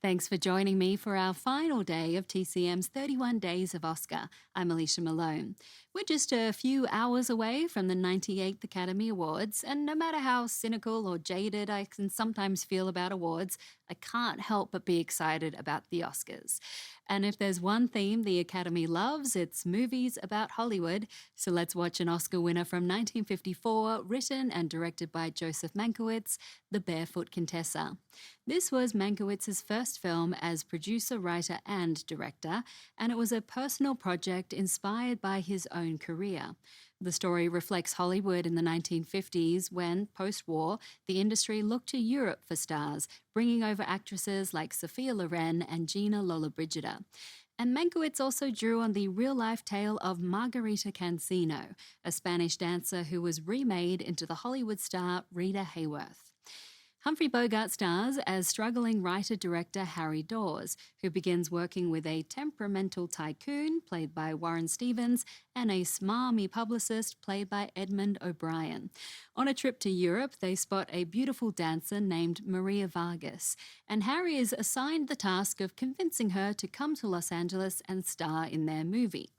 Thanks for joining me for our final day of TCM's 31 Days of Oscar. I'm Alicia Malone. We're just a few hours away from the 98th Academy Awards, and no matter how cynical or jaded I can sometimes feel about awards, I can't help but be excited about the Oscars. And if there's one theme the Academy loves, it's movies about Hollywood. So let's watch an Oscar winner from 1954, written and directed by Joseph Mankiewicz, The Barefoot Contessa. This was Mankiewicz's first film as producer, writer, and director, and it was a personal project inspired by his own career. The story reflects Hollywood in the 1950s when, post-war, the industry looked to Europe for stars, bringing over actresses like Sophia Loren and Gina Lollobrigida. And Mankiewicz also drew on the real-life tale of Margarita Cancino, a Spanish dancer who was remade into the Hollywood star Rita Hayworth. Humphrey Bogart stars as struggling writer-director Harry Dawes, who begins working with a temperamental tycoon, played by Warren Stevens, and a smarmy publicist, played by Edmund O'Brien. On a trip to Europe, they spot a beautiful dancer named Maria Vargas, and Harry is assigned the task of convincing her to come to Los Angeles and star in their movie.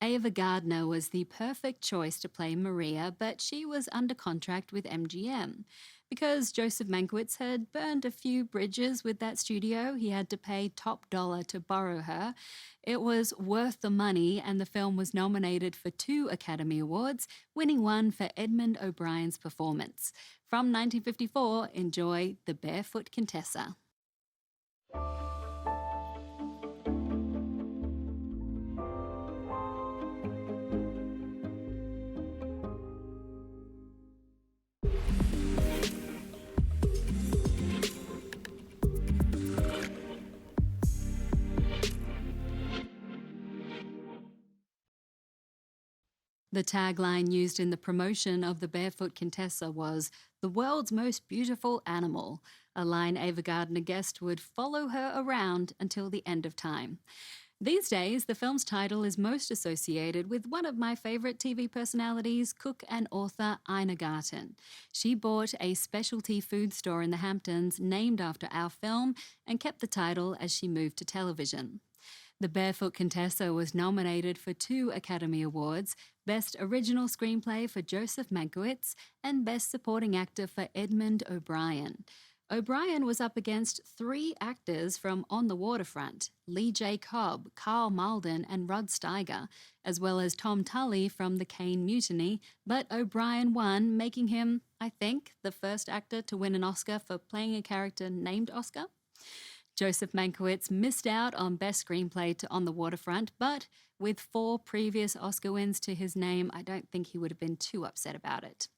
Ava Gardner was the perfect choice to play Maria, but she was under contract with MGM. Because Joseph Mankiewicz had burned a few bridges with that studio, he had to pay top dollar to borrow her. It was worth the money, and the film was nominated for 2 Academy Awards, winning one for Edmund O'Brien's performance. From 1954, enjoy The Barefoot Contessa. The tagline used in the promotion of The Barefoot Contessa was, "The world's most beautiful animal," a line Ava Gardner guessed would follow her around until the end of time. These days, the film's title is most associated with one of my favourite TV personalities, cook and author Ina Garten. She bought a specialty food store in the Hamptons named after our film and kept the title as she moved to television. The Barefoot Contessa was nominated for 2 Academy Awards, Best Original Screenplay for Joseph Mankiewicz and Best Supporting Actor for Edmund O'Brien. O'Brien was up against 3 actors from On the Waterfront, Lee J. Cobb, Carl Malden and Rod Steiger, as well as Tom Tully from The Caine Mutiny, but O'Brien won, making him, I think, the first actor to win an Oscar for playing a character named Oscar. Joseph Mankiewicz missed out on Best Screenplay to On the Waterfront, but with 4 previous Oscar wins to his name, I don't think he would have been too upset about it.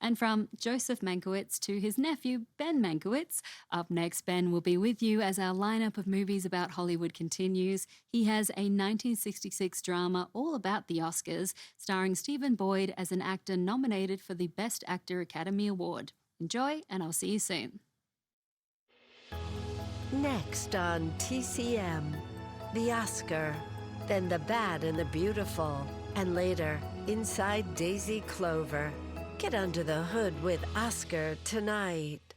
And from Joseph Mankiewicz to his nephew, Ben Mankiewicz. Up next, Ben will be with you as our lineup of movies about Hollywood continues. He has a 1966 drama all about the Oscars, starring Stephen Boyd as an actor nominated for the Best Actor Academy Award. Enjoy, and I'll see you soon. Next on TCM, The Oscar, then The Bad and the Beautiful, and later, Inside Daisy Clover. Get under the hood with Oscar tonight.